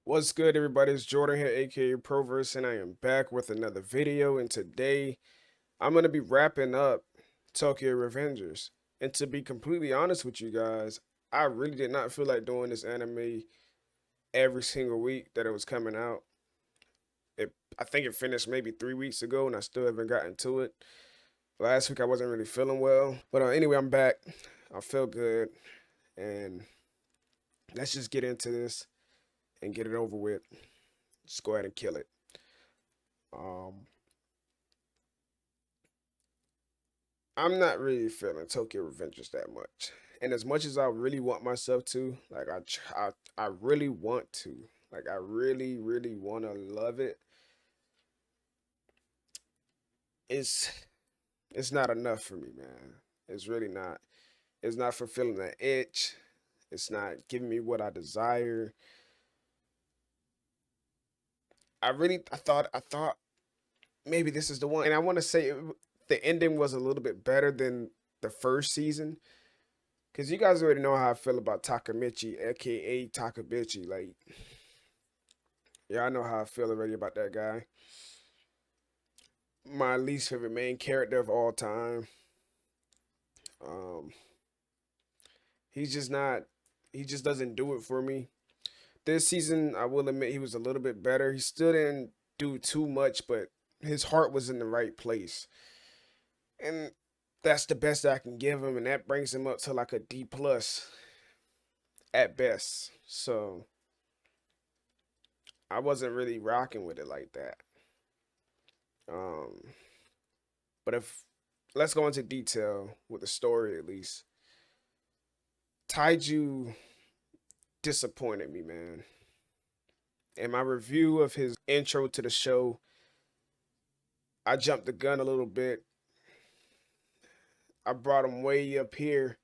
What's good, everybody? It's Jordan here, aka Proverse, and I am back with another video. And today, I'm gonna be wrapping up Tokyo Revengers. And to be completely honest with you guys, I really did not feel like doing this anime every single week that it was coming out. I think it finished maybe 3 weeks ago, and I still haven't gotten to it. Last week, I wasn't really feeling well, but anyway, I'm back. I feel good, and let's just get into this and get it over with. Just go ahead and kill it. Um, I'm not really feeling Tokyo Revengers that much. And as much as I really want myself to, like I really want to, like I really want to love it. It's it's not enough for me, man. It's really not. It's not fulfilling the itch. It's not giving me what I desire. I thought maybe this is the one, and I want to say the ending was a little bit better than the first season. Cause you guys already know how I feel about Takamichi, aka Takabichi. Like, yeah, I know how I feel already about that guy. My least favorite main character of all time. Um, he's just not. He just doesn't do it for me. This season, I will admit, he was a little bit better. He still didn't do too much, but his heart was in the right place, and that's the best I can give him, and that brings him up to like a D plus at best. So I wasn't really rocking with it like that. Um, but if let's go into detail with the story at least. Taiju disappointed me, man. In my review of his intro to the show, I jumped the gun a little bit. I brought him way up here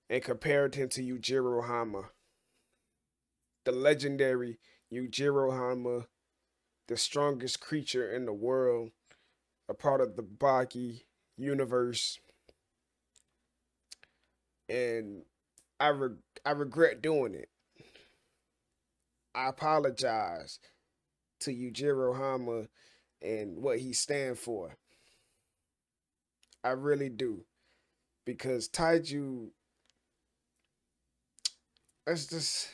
and compared him to Yujiro Hama, the legendary Yujiro Hama, the strongest creature in the world, a part of the Baki universe, and I regret doing it. I apologize to Yujiro Hama and what he stands for. I really do. Because Taiju, that's just,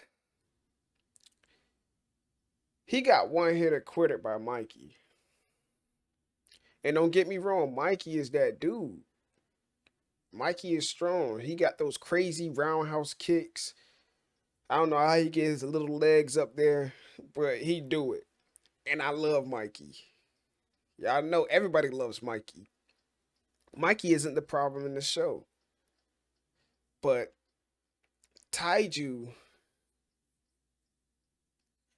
he got one hitter quitted by Mikey. And don't get me wrong, Mikey is that dude. Mikey is strong. He got those crazy roundhouse kicks. I don't know how he gets his little legs up there, but he do it. And I love Mikey. Y'all know everybody loves Mikey. Mikey isn't the problem in the show. But Taiju,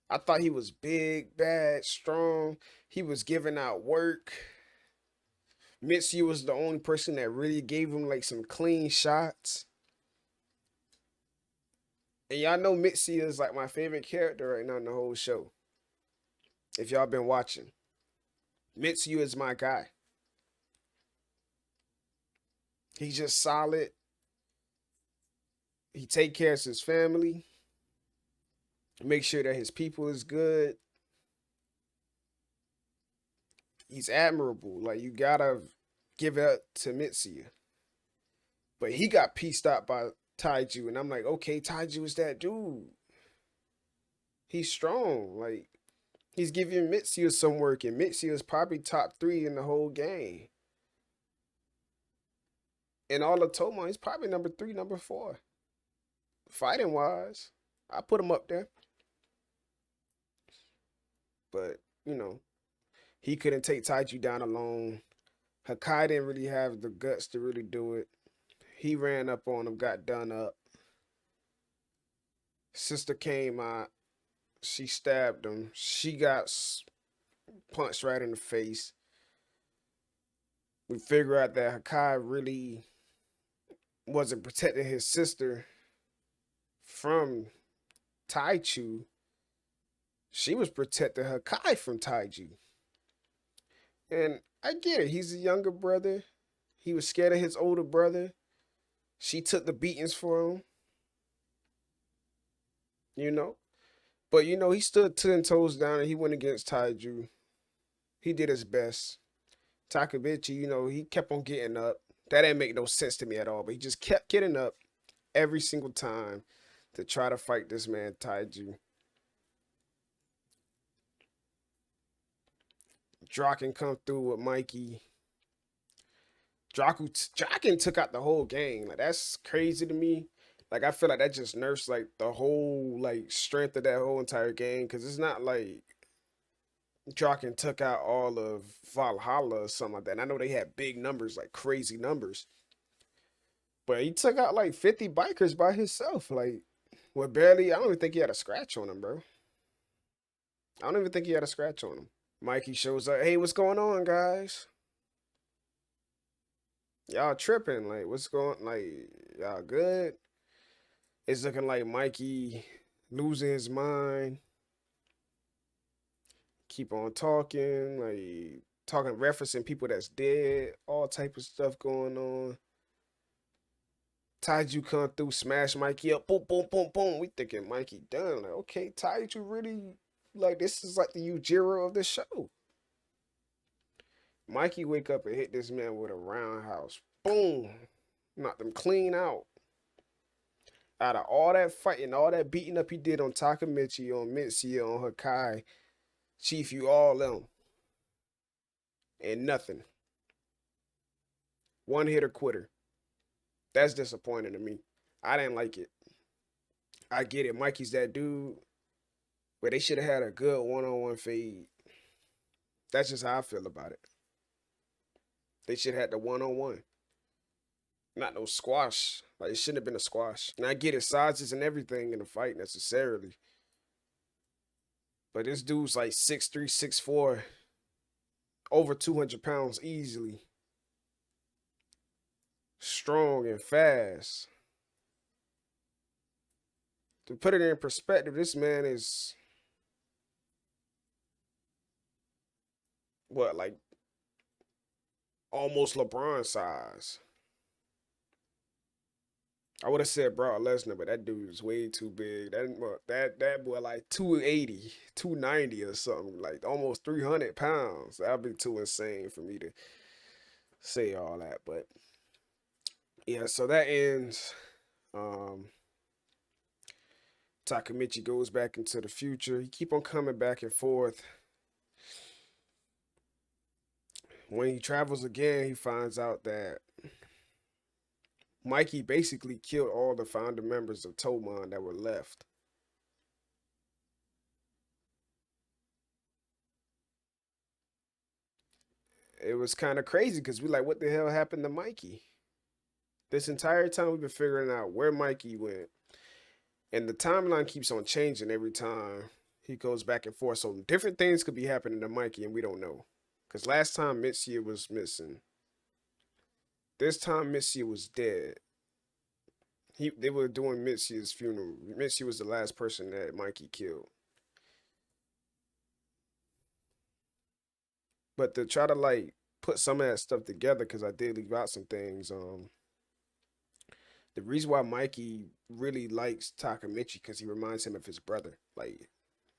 I thought he was big, bad, strong. He was giving out work. Mitsuya was the only person that really gave him like some clean shots. And y'all know Mitsuya is like my favorite character right now in the whole show. If y'all been watching, Mitsuya is my guy. He's just solid. He take care of his family. Make sure that his people is good. He's admirable. Like you gotta give it to Mitsuya. But he got pieced out by Taiju, and I'm like, okay, Taiju is that dude. He's strong. Like he's giving Mitsuya some work, and Mitsuya is probably top 3 in the whole game. And all of Toma, he's probably number 3, number 4. Fighting wise, I put him up there. But, he couldn't take Taiju down alone. Hakai didn't really have the guts to really do it. He ran up on him, got done up. Sister came out. She stabbed him. She got punched right in the face. We figure out that Hakai really wasn't protecting his sister from Taichu. She was protecting Hakai from Taiju. And I get it. He's a younger brother. He was scared of his older brother. She took the beatings for him. You know? But you know, he stood 10 toes down and he went against Taiju. He did his best. Takabichi, you know, he kept on getting up. That didn't make no sense to me at all, but he just kept getting up every single time to try to fight this man Taiju. Draken come through with Mikey. Draken took out the whole gang. Like that's crazy to me. Like I feel like that just nursed like the whole like strength of that whole entire gang because it's not like Draken took out all of Valhalla or something like that. And I know they had big numbers, like crazy numbers, but he took out like 50 bikers by himself. Like, with barely, I don't even think he had a scratch on him, bro. I don't even think he had a scratch on him. Mikey shows up. Hey, what's going on, guys? Y'all tripping? Like, what's going? Like, y'all good? It's looking like Mikey losing his mind. Keep on talking, like talking, referencing people that's dead, all type of stuff going on. Taiju come through, smash Mikey up, boom, boom, boom, boom. We thinking Mikey done. Like, okay, Taiju really like this is like the Ujiro of the show. Mikey wake up and hit this man with a roundhouse. Boom. Knocked him clean out. Out of all that fighting, all that beating up he did on Takamichi, on Mitsuya, on Hakai, Chief, you all them. And nothing. One hitter quitter. That's disappointing to me. I didn't like it. I get it. Mikey's that dude, but they should have had a good one-on-one fade. That's just how I feel about it. They should have had the one-on-one. Not no squash. Like, it shouldn't have been a squash. And I get it, sizes and everything in the fight necessarily. But this dude's like 6'3", 6'4", over 200 pounds easily. Strong and fast. To put it in perspective, this man is what, like almost LeBron size. I would have said Brock Lesnar, but that dude is way too big. That boy like 280, 290 or something, like almost 300 pounds. That'd be too insane for me to say all that. But yeah, so that ends. Um Takamichi goes back into the future. He keep on coming back and forth. When he travels again, he finds out that Mikey basically killed all the founder members of Tomon that were left. It was kind of crazy because we like, what the hell happened to Mikey? This entire time we've been figuring out where Mikey went. And the timeline keeps on changing every time he goes back and forth. So different things could be happening to Mikey and we don't know. Because last time Mitsuya was missing. This time Mitsuya was dead. They were doing Mitsuya's funeral. Mitsuya was the last person that Mikey killed. But to try to like put some of that stuff together, because I did leave out some things. The reason why Mikey really likes Takamichi because he reminds him of his brother. Like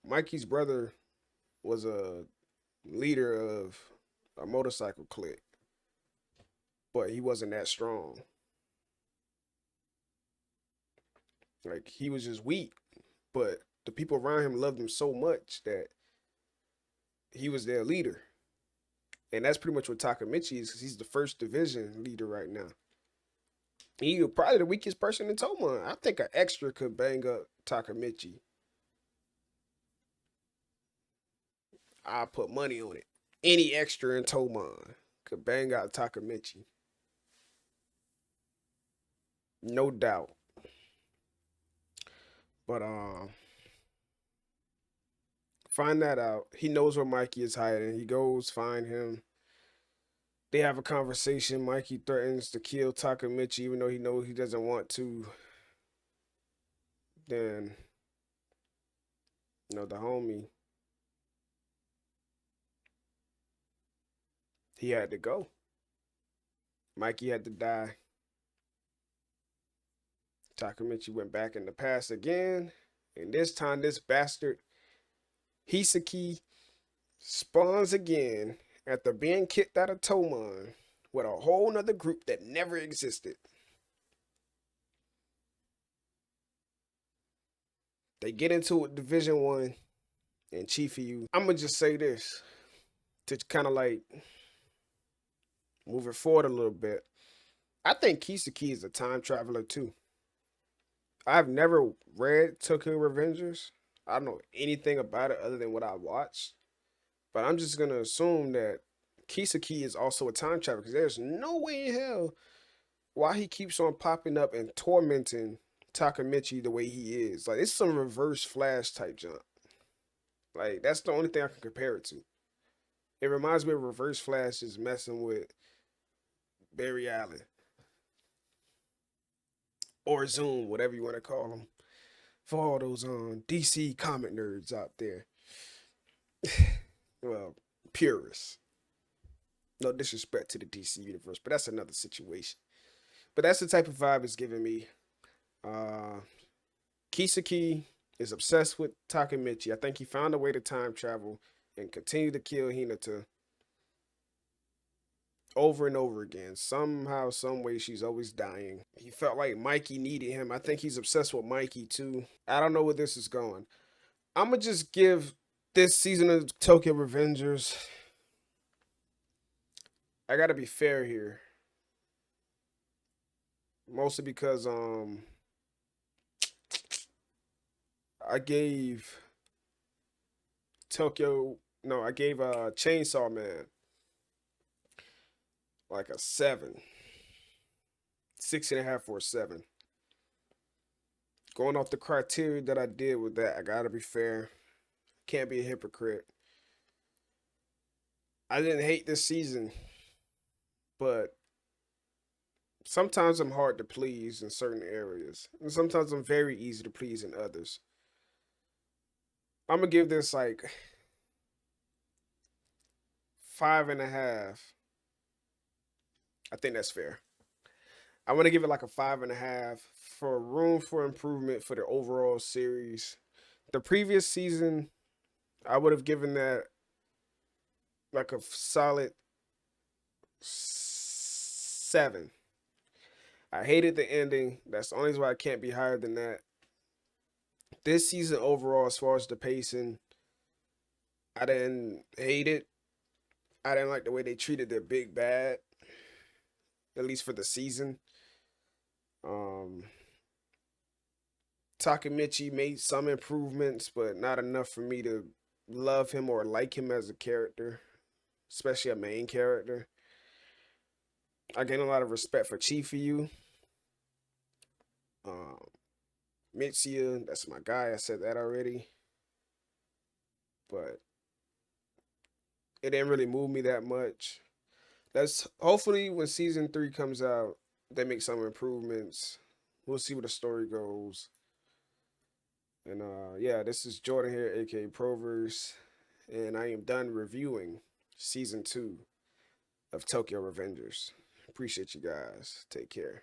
Mikey's brother was a leader of a motorcycle clique, but he wasn't that strong. Like he was just weak, but the people around him loved him so much that he was their leader. And that's pretty much what Takamichi is because he's the first division leader right now. He was probably the weakest person in Tomon. I think an extra could bang up Takamichi. I put money on it. Any extra in Tomon could bang out Takamichi. No doubt. But find that out. He knows where Mikey is hiding. He goes find him. They have a conversation. Mikey threatens to kill Takamichi even though he knows he doesn't want to. Then, the homie, he had to go. Mikey had to die. Takamichi went back in the past again. And this time, this bastard Hisaki spawns again after being kicked out of Tomon with a whole nother group that never existed. They get into it, Division 1 and Chifu. I'm gonna just say this to kind of like move it forward a little bit. I think Kisaki is a time traveler too. I've never read Tokyo Revengers. I don't know anything about it other than what I watched. But I'm just gonna assume that Kisaki is also a time traveler because there's no way in hell why he keeps on popping up and tormenting Takamichi the way he is. Like it's some reverse Flash type jump. Like that's the only thing I can compare it to. It reminds me of Reverse Flash is messing with Barry Allen or Zoom, whatever you want to call him. For all those DC comic nerds out there, well, purists. No disrespect to the DC universe, but that's another situation. But that's the type of vibe it's giving me. Uh, Kisaki is obsessed with Takamichi. I think he found a way to time travel and continue to kill Hinata over and over again. Somehow, some way, she's always dying. He felt like Mikey needed him. I think he's obsessed with Mikey too. I don't know where this is going. I'm gonna just give this season of Tokyo Revengers. I gotta be fair here, mostly because I gave Tokyo no, I gave Chainsaw Man like a 7, 6.5 or 7. Going off the criteria that I did with that, I gotta be fair. Can't be a hypocrite. I didn't hate this season, but sometimes I'm hard to please in certain areas. And sometimes I'm very easy to please in others. I'm gonna give this like 5.5. I think that's fair. I want to give it like a 5.5 for room for improvement for the overall series. The previous season, I would have given that like a solid 7. I hated the ending. That's the only reason why I can't be higher than that. This season overall, as far as the pacing, I didn't hate it. I didn't like the way they treated their big bad, at least for the season. Um, Takamichi made some improvements, but not enough for me to love him or like him as a character, especially a main character. I gain a lot of respect for Chifu. Um, Mitsuya, that's my guy. I said that already, but it didn't really move me that much. Let's hopefully when season 3 comes out, they make some improvements. We'll see where the story goes. And yeah, this is Jordan here, aka Proverse, and I am done reviewing season 2 of Tokyo Revengers. Appreciate you guys. Take care.